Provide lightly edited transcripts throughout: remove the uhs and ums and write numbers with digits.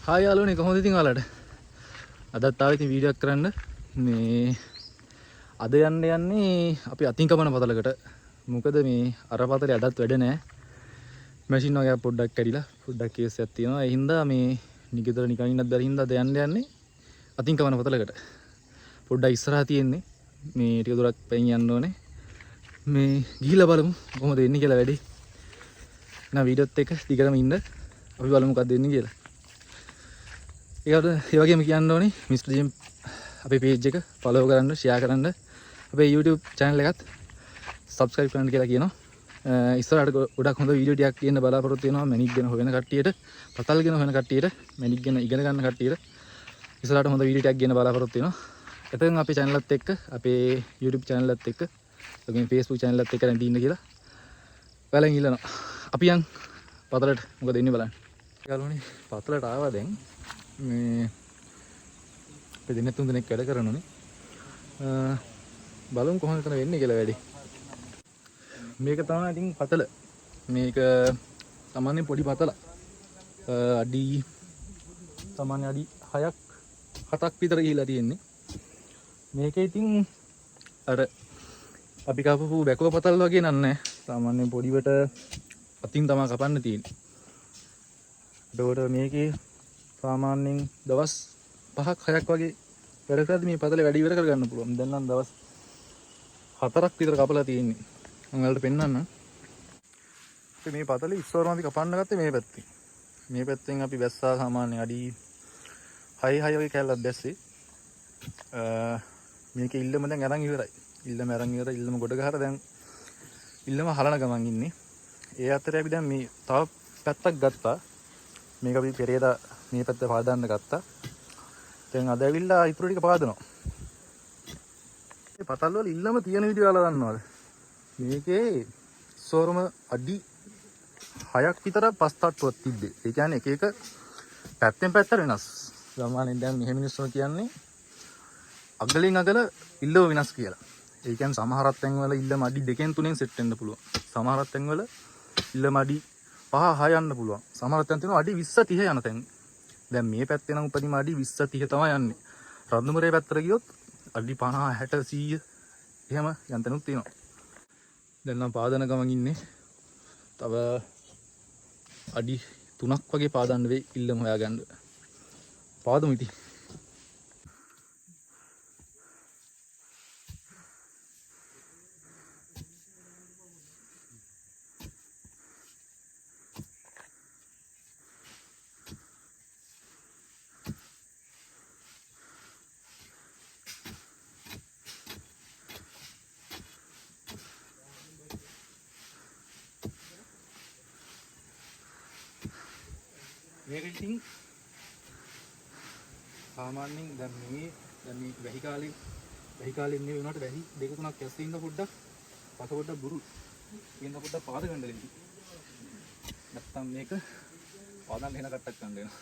Hi යාළුවනේ කොහොමද ඉතින් ඔයාලට? අදත් ආවේ ඉතින් වීඩියෝ එකක් කරන්න. මේ අද යන්නේ අපි අතින් කපන පතලකට. මොකද මේ අර පතලේ අදත් වැඩ නැහැ. මැෂින් වගේ පොඩ්ඩක් කැඩිලා පොඩ්ඩක් කේස් එකක් තියෙනවා. ඒ හින්දා මේ නිකතර නිකන් ඉන්නත් බැරි හින්දා අද යන්නේ අතින් කපන පතලකට. පොඩ්ඩක් ඉස්සරහා තියෙන්නේ. මේ ටික දුරක් පයින් යන්න ඕනේ. මේ ගිහිල්ලා බලමු කොහොමද එන්නේ කියලා වැඩේ. එහෙනම් වීඩියෝත් එක්ක දිගටම ඉන්න. අපි බලමු මොකක්ද එන්නේ කියලා. ඒ වගේම කියන්න ඕනේ මිස්ටර් ජිම් අපේ පේජ් එක ෆලෝ කරන්න, ෂෙයා කරන්න, අපේ YouTube channel එකත් subscribe කරන්න කියලා කියනවා. ඉස්සරහට ගොඩක් හොඳ වීඩියෝ ටිකක් කියන්න බලාපොරොත්තු වෙනවා. මැනික් ගැන හොයන කට්ටියට, පතල් ගැන හොයන කට්ටියට, මැනික් ගැන ඉගෙන ගන්න කට්ටියට ඉස්සරහට හොඳ වීඩියෝ ටිකක් කියන්න බලාපොරොත්තු වෙනවා. එතෙන් අපේ channel එකත් එක්ක, අපේ YouTube channel එකත් එක්ක, ඔගේ Facebook channel එකත් එක්ක රැඳී ඉන්න කියලා ඔයාලෙන් ඉල්ලනවා. අපි යන් පතලට මොකද එන්නේ බලන්න. යාළුවනේ පතලට ආවා දැන්. මේ අපි දින තුන් දිනක් වැඩ කරනෝනේ. බලමු කොහොමද කරන වෙන්නේ කියලා වැඩි. මේක තමයි ඉතින් පතල. මේක සාමාන්‍ය පොඩි පතල. අඩි සාමාන්‍ය අඩි 6ක් 7ක් විතර ගිහිලා තියෙන්නේ. මේකේ ඉතින් අර අපි කපපු බැකෝ පතල් වගේ නන්නේ. සාමාන්‍ය පොඩිවට අතින් තමයි කපන්න තියෙන්නේ. ඒකට මේකේ සාමාන්‍යයෙන් දවස් 5ක් 6ක් වගේ වැඩ කරද්දි මේ පතලේ වැඩි ඉවර කරගන්න පුළුවන්. දැන් නම් දවස් 4ක් විතර කපලා තියෙන්නේ. මම ඔයාලට පෙන්නන්නම්. අපි මේ පතලේ ඉස්සරහම අපි කපන්න ගත්තේ මේ පැත්තෙන්. මේ පැත්තෙන් අපි බැස්සා සාමාන්‍ය අඩි 6 වගේ කැල්ලක් බැස්සේ. මේකේ ඉල්ලම දැන් අරන් ඉවරයි. ඉල්ලම අරන් ඉවරයි. ඉල්ලම ගොඩ ගහලා දැන් ඉල්ලම හලන ගමන් ඉන්නේ. ඒ අතරේ අපි දැන් මේ තව පැත්තක් ගත්තා. මේක අපි පෙරේදා මේ පැත්ත පාදන්න ගත්තා. දැන් අද ඇවිල්ලා ඉතුරු ටික පාදනවා. මේ පතල් වල ඉල්ලම තියෙන වීඩියෝ වල දන්නවද? මේකේ සෝරම අඩි 6ක් විතර පස් තට්ටුවක් තිබ්බේ. ඒ කියන්නේ එක එක පැත්තෙන් පැත්තට වෙනස්. සාමාන්‍යයෙන් දැන් මෙහෙම මිනිස්සු කියන්නේ අගලින් අගල ඉල්ලව වෙනස් කියලා. ඒ කියන්නේ සමහරක් තැන්වල ඉල්ලම අඩි 2කින් 3කින් සෙට් වෙන්න පුළුවන්. සමහරක් තැන්වල ඉල්ලම අඩි 5 6 යන්න පුළුවන්. සමහරක් තැන් තියෙනවා අඩි 20 30 යන තැන්. දැන් මේ පැත්තේ නම් උපරිම අඩි 20 30 තමයි යන්නේ. රත්නපුරේ පැත්තට ගියොත් අඩි 50 60 100 එහෙම යන තැනුත් තියෙනවා. දැන් නම් පාදන ගමන් ඉන්නේ. තව අඩි 3ක් වගේ පාදන්න වෙයි ඉල්ලම හොයාගන්න. පාදමු ඉතින්. මේක ඉතින් සාමාන්‍යයෙන් දැන් මේ වැහි කාලේ ඉන්නේ වුණාට වැහි දෙක තුනක් ඇස්සේ ඉඳ පොඩ්ඩක් පත පොඩ්ඩක් බුරු ඉඳ පොඩ්ඩක් පාද ගන්න දෙන්න. නැත්තම් මේක පාදන්න වෙන කට්ටක් ගන්න වෙනවා.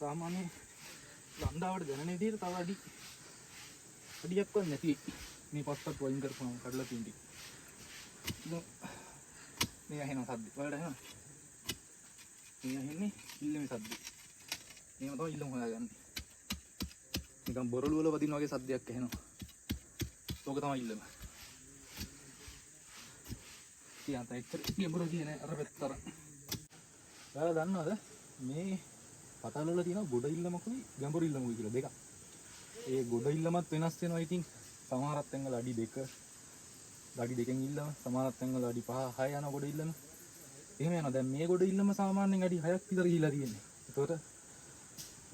සාමාන්‍ය ලන්දාවට දැනෙන විදිහට තව අඩියක්වත් නැති මේ පස්සට වයින් කරපුවම කඩලා තියෙන්නේ. මේ ඇහෙන සද්ද. ඔයාලට ඇහෙනවද? මේ ඇහෙන්නේ ඉල්ලමේ සද්ද. මේව තමයි ඉල්ලම හොයාගන්නේ. නිකන් බොරළු වල වදින වගේ සද්දයක් ඇහෙනවා. ඕක තමයි ඉල්ලම. තියන්ත එච්චර ගැඹුරු දිනේ අර පැත්තට. ඔයාලා දන්නවද මේ පතල් වල තියෙන ගොඩ ඉල්ලමකුයි ගැඹුරු ඉල්ලමකුයි කියලා දෙකක්. ඒ ගොඩ ඉල්ලමත් වෙනස් වෙනවා ඉතින්. සමහරක් තැන්වල අඩි 2කින් ඉල්ලම, සමහරක් තැන්වල අඩි 5 6 යන ගොඩ ඉල්ලම. එහෙම යනවා. දැන් මේ ගොඩ ඉල්ලම සාමාන්‍යයෙන් අඩි 6ක් විතර ගිහිලා තියෙන්නේ. ඒතකොට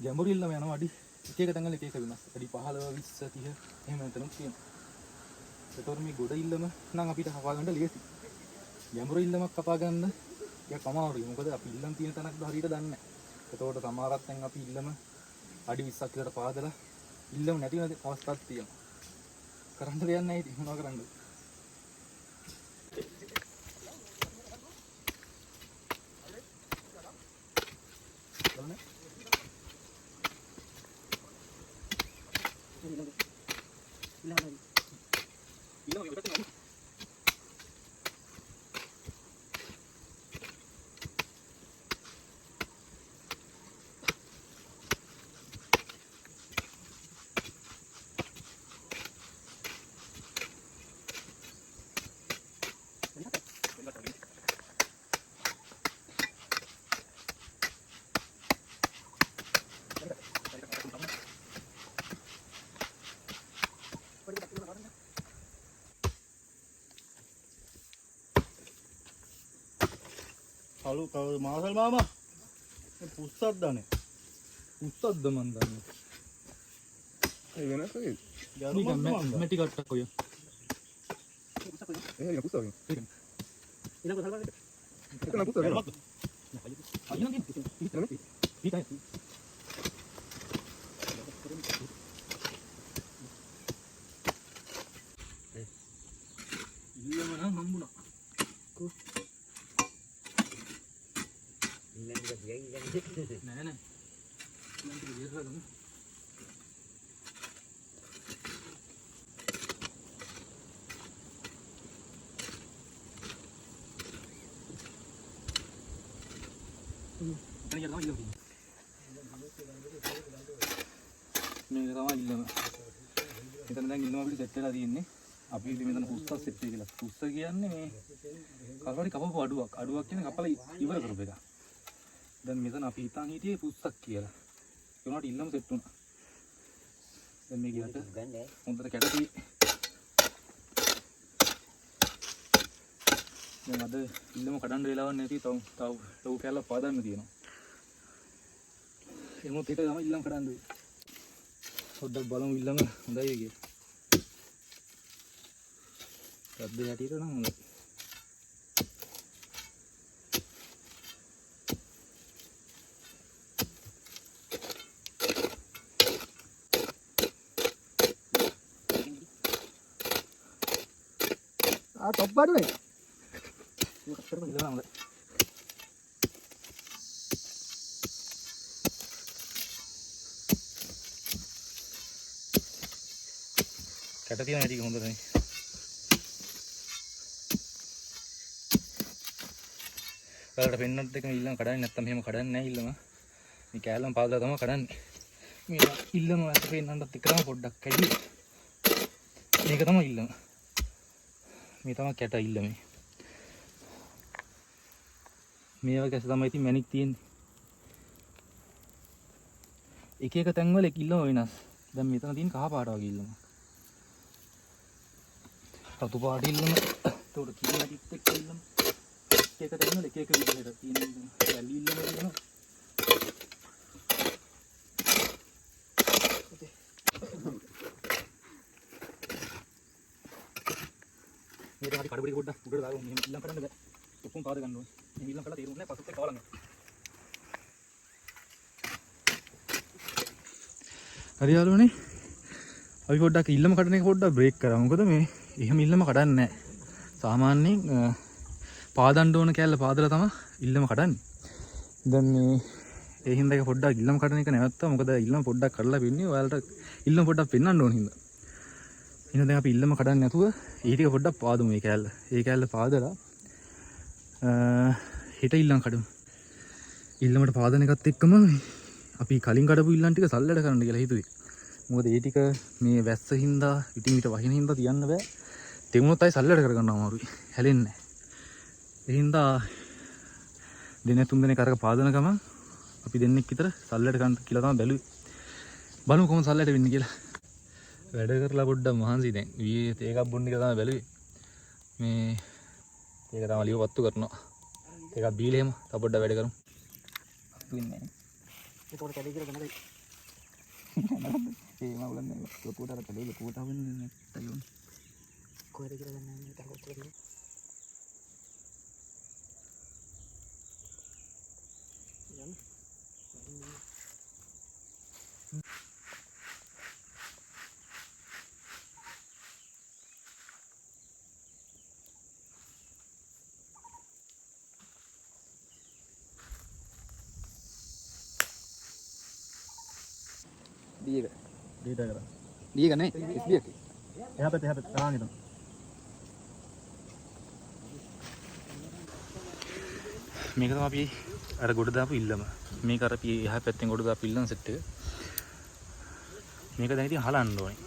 ගැඹුරු ඉල්ලම යනවා අඩි එක එක තැන්වල එක එක වෙනස්. අඩි 15 20 30 එහෙම යනතනක් තියෙනවා. ඒතකොට මේ ගොඩ ඉල්ලම නම් අපිට කපා ගන්න ලේසි. ගැඹුරු ඉල්ලමක් කපා ගන්න ටිකක් අමාරුයි. මොකද අපි ඉල්ලම් තියෙන තැනක් හරියට දන්නේ නැහැ. ඒතකොට සමහරක් තැන් අපි ඉල්ලම අඩි 20ක් විතර පාදලා ඉල්ලම නැති වෙන අවස්ථාවක් තියෙනවා. කරන්න දෙයක් නැහැ ඉතින් මොනවා කරන්නද? කලු මාසල් මාමා පුස්සක් දානේ. පුස්සක්ද මන් දන්නේ. ඒ වෙනස් වෙයි. නිකන් මැටි කට්ටක් ඔය. එහෙනම් පුස්සා වෙයි. ඒක. ඒක නම් පුස්සා වෙනවා. අයියෝ නේද? ඊටයි. ඉල්ලම නම් හම්බුණා. නෑ නෑ. ඉල්ලම් ටික ඉරලා ගමු. මේක තමයි ඉල්ලම. මෙතන දැන් ඉල්ලම අපිට සෙට් වෙලා තියෙන්නේ. අපි ඉතින් මෙතන පුස්සක් සෙට් වෙලා. පුස්ස කියන්නේ මේ කවුරුහරි කපපු අඩුවක්. අඩුවක් කියන්නේ කපලා ඉවර කරපු එක. දැන් මෙතන අපි හිතන් හිටියේ පුස්සක් කියලා. ඒ වුණාට ඉල්ලම සෙට් වුණා. දැන් මේ ගියට හොඳට කැටටි. දැන් අද ඉල්ලම කඩන්න වෙලාවක් නැති තව ලොකු කැලක් පාදන්න තියෙනවා. එමුත් හිත තමයි ඉල්ලම කඩන්න වෙන්නේ. පොඩ්ඩක් බලමු ඉල්ලම හොඳයි කියලා. රද්ද යටියට නම් හොඳයි. top baru nih. ඉල්ලම හොඳයි. කැට තියෙන හැටි හොඳ නැහැ. ඔයාලට පෙන්නන්නත් එක ඉල්ලම කඩන්නේ නැත්තම් මෙහෙම කඩන්නේ නැහැ ඉල්ලම. මේ කෑල්ලම පාදලා තමයි කඩන්නේ. මේ ඉල්ලම ඔයාලට පෙන්නන්නත් එකම පොඩ්ඩක් කැඩි. මේක තමයි ඉල්ලම. මේ තමයි කැට ඉල්ලමේ. මේ වගේ ඇස තමයි ඉතින් මැණික් තියෙන්නේ. එක එක තැන්වල එක ඉල්ලම වෙනස්. දැන් මෙතන තියෙන කහ පාට වගේ ඉල්ලම. රතු පාට ඉල්ලම. ඒකට කිරි නැටිත් එක්ක ඉල්ලම. එක තැන්වල එක එක විදිහට තියෙන ඉල්ලම. වැලි ඉල්ලම තියෙනවා. මේක හරි කඩපිටි පොඩ්ඩක් උඩට දාගමු. මෙහෙම ඉල්ලම් කරන්න බෑ. ඔක්කොම පාද ගන්න ඕනේ. මේ ඉල්ලම් කරලා තේරුන්නේ නැහැ. පස්සෙත් එක්ක කවලන්න. හරි යාළුවනේ. අපි පොඩ්ඩක් ඉල්ලම කඩන එක පොඩ්ඩක් බ්‍රේක් කරා. මොකද මේ එහෙම ඉල්ලම කඩන්නේ නැහැ. සාමාන්‍යයෙන් පාදන්න ඕන කැල්ල පාදලා තමයි ඉල්ලම කඩන්නේ. දැන් මේ ඒ හින්දා එක පොඩ්ඩක් ඉල්ලම කඩන එක නැවත්තා. මොකද ඉල්ලම පොඩ්ඩක් කඩලා පින්නේ ඔයාලට ඉල්ලම පොඩ්ඩක් පෙන්වන්න ඕන හින්දා. එහෙනම් දැන් අපි ඉල්ලම කඩන්නේ නැතුව ඊ ටික පොඩ්ඩක් පාදමු මේ කැල්ල. ඒ කැල්ල පාදලා හිට ඉල්ලම් කඩමු. ඉල්ලමට පාදන එකත් එක්කම අපි කලින් කඩපු ඉල්ලම් ටික සල්ලඩ කරන්න කියලා හිතුවේ. මොකද ඒ ටික මේ වැස්ස හින්දා ඉතින් ඊට වහින හින්දා තියන්න බෑ. තෙමුණොත් අය සල්ලඩ කරගන්න අමාරුයි. හැලෙන්නේ නැහැ. ඒ හින්දා දෙන තුන් දෙනෙක් අරක පාදන ගමන් අපි දෙන්නෙක් විතර සල්ලඩ ගන්න කියලා තමයි බැලුවේ. බලමු කොහොමද සල්ලඩ වෙන්නේ කියලා. වැඩ කරලා පොඩ්ඩක් මහන්සි දැන්. ඊයේ තේකක් බොන්න එක තමයි බැලුවේ. මේ ඒක තමයි ලියව පත්තු කරනවා. ඒකක් බීලා එහෙම තව පොඩ්ඩක් වැඩ කරමු. අතු වෙන්නේ නැහැ. ඒක උඩ කැඩේ කියලා ගන්නද? ඒ මම බලන්නේ ලොකුට අර කැඩේ ලොකුට වෙන්නේ නැත්තයි උන්. කොහෙද කියලා ගන්න නැහැ තාම කොච්චර කියලා. යන්න. Dia kan? Dia dah kata. Dia kan SB ke? Habis sekarang itu. මේක තමයි අපි අර ගොඩ දාපු ඉල්ලම. මේක අර අපි එහා පැත්තෙන් ගොඩ දාපු ඉල්ලම සෙට් එක. මේක දැන් ඉතින් හලන්න ඕනේ.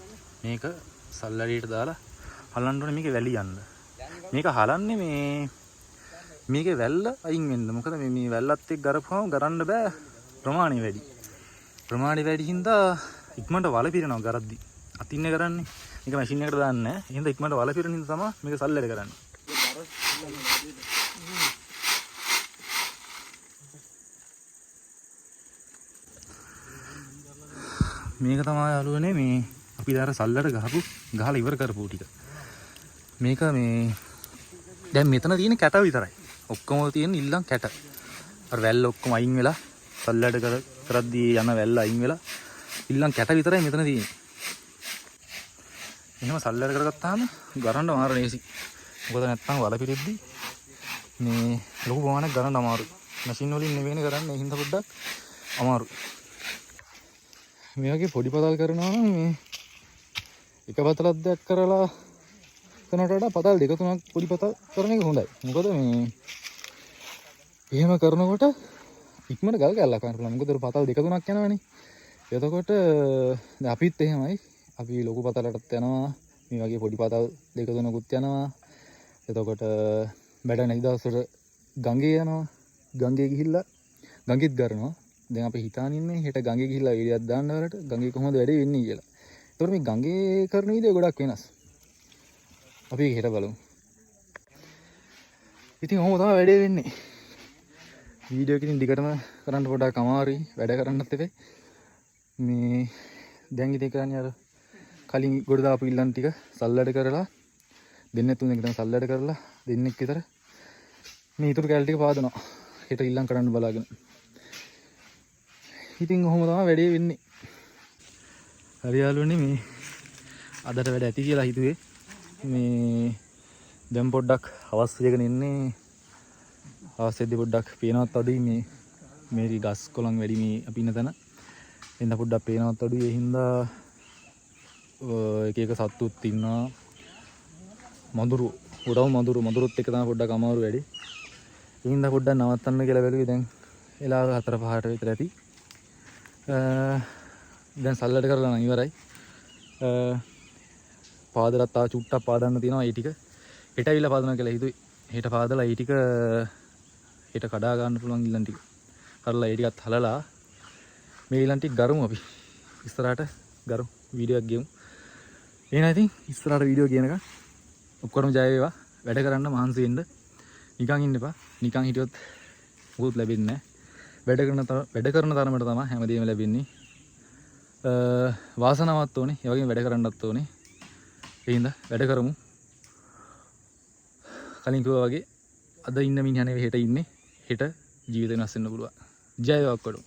මේක සල්ලඩියට දාලා හලන්න ඕනේ මේකේ වැලි යන්න. මේක හලන්නේ මේකේ වැල්ල අයින් වෙන්න. මොකද මේ වැල්ලත් එක්ක ගරපුවම ගරන්න බෑ. ප්‍රමාණය වැඩි. ප්‍රමාණය වැඩි හින්දා ඉක්මනට වල පිරෙනවා ගරද්දි. අතින්නේ කරන්නේ. මේක මැෂින් එකට දාන්නේ නැහැ. එහෙනම් ඉක්මනට වල පිරෙන හින්දා තමයි මේක සල්ලඩ කරන්නේ. මේක තමයි යාළුවනේ මේ අපි දාර සල්ලට ගහලා ඉවර කරපු ටික. මේක මේ දැන් මෙතන තියෙන කැට විතරයි. ඔක්කොම තියෙන ඉල්ලම් කැට. අර වැල්ල ඔක්කොම අයින් වෙලා සල්ලට කරද්දී යන වැල්ල අයින් වෙලා ඉල්ලම් කැට විතරයි මෙතන තියෙන්නේ. එහෙනම් සල්ලට කරගත්තාම ගරන්න මාර නේසි. මොකද නැත්තම් වල පිරෙද්දී මේ ලොකු ප්‍රමාණයක් ගරන්න අමාරුයි. මැෂින් වලින් නෙවෙයිනේ කරන්නේ. ඒ හින්දා පොඩ්ඩක් අමාරුයි. මේ වගේ පොඩි පතල් කරනවා නම් මේ එක පතලක් දෙයක් කරලා කරනට වඩා පතල් දෙක තුනක් පොඩි පතල් කරන එක හොඳයි. මොකද මේ එහෙම කරනකොට ඉක්මනට ගල් කැල්ලක් ගන්න පුළුවන්. මොකද පතල් දෙක තුනක් යනවනේ. එතකොට දැන් අපිත් එහෙමයි. අපි ලොකු පතලටත් යනවා. මේ වගේ පොඩි පතල් දෙක තුනකුත් යනවා. එතකොට බඩ නැති දවසට ගඟේ යනවා. ගඟේ ගිහිල්ලා ගඟෙත් ගන්නවා. දැන් අපි හිතාන ඉන්නේ හෙට ගඟේ ගිහිල්ලා වීඩියක් දාන්න වලට ගඟේ කොහොමද වැඩේ වෙන්නේ කියලා. ඒතකොට මේ ගඟේ කරන විදිය ගොඩක් වෙනස්. අපි ඒක හෙට බලමු. ඉතින් ඔහොම තමයි වැඩේ වෙන්නේ. වීඩියෝ එකකින් දිගටම කරන්න පොඩ්ඩක් අමාරුයි. වැඩ කරන්නත් එපේ. මේ දැන් ඉතින් කරන්නේ අර කලින් ගොඩ දාපු ඉල්ලන් ටික සල්ලඩ කරලා දෙන්නෙක් තුනෙක් තමයි සල්ලඩ කරලා දෙන්නෙක් විතර මේ ඊටු කැල් ටික පාදනවා. හෙට ඉල්ලන් කරන්න බලාගෙන. ඉතින් ඔහොම තමයි වැඩේ වෙන්නේ. හරි යාළුවනේ මේ අදට වැඩ ඇති කියලා හිතුවේ. මේ දැන් පොඩ්ඩක් හවස් එකගෙන ඉන්නේ. හවස් එද්දි පොඩ්ඩක් පේනවත් අඩුයි මේ ගස් කොළන් වැඩි මේ අපි ඉන්න තැන. එන්න පොඩ්ඩක් පේනවත් අඩුයි. ඒ හින්දා එක එක සත්තුත් ඉන්නවා. මඳුරුත් එක තමයි පොඩ්ඩක් අමාරු වැඩි. ඒ හින්දා පොඩ්ඩක් නවත්තන්න කියලා බැලුවේ. දැන් එලාව 4-5ට විතර ඇති. දැන් සල්ලට කරලා නම් ඉවරයි. පාදලත් ආ චුට්ටක් පාදන්න තියෙනවා. ඒ ටික හෙට ඇවිල්ලා පාදනවා කියලා හිතුවේ. හෙට පාදලා ඒ ටික හෙට කඩා ගන්න පුළුවන් ඉල්ලන් ටික. කරලා ඒ ටිකත් හලලා මේ ඉල්ලන් ටික ගරමු අපි. ඉස්සරහට ගරමු වීඩියෝ එකක් ගෙමු. එහෙනම් ඉතින් ඉස්සරහට වීඩියෝ කියනකම් ඔක්කොම ජය වේවා. වැඩ කරන්න මහන්සි වෙන්න. නිකන් ඉන්න එපා. නිකන් හිටියොත් මොකුත් ලැබෙන්නේ නැහැ. වැඩ කරන තරමට තමයි හැමදේම ලැබෙන්නේ. වාසනාවක් ඕනේ. ඒ වගේම වැඩ කරන්නත් ඕනේ. ඒ හින්දා වැඩ කරමු. කලින් කිව්වා වගේ අද ඉන්න මිනිහා නෙවෙයි හෙට ඉන්නේ. හෙට ජීවිතේ වෙනස් වෙන්න පුළුවන්. ජය වේවා ඔක්කොටම.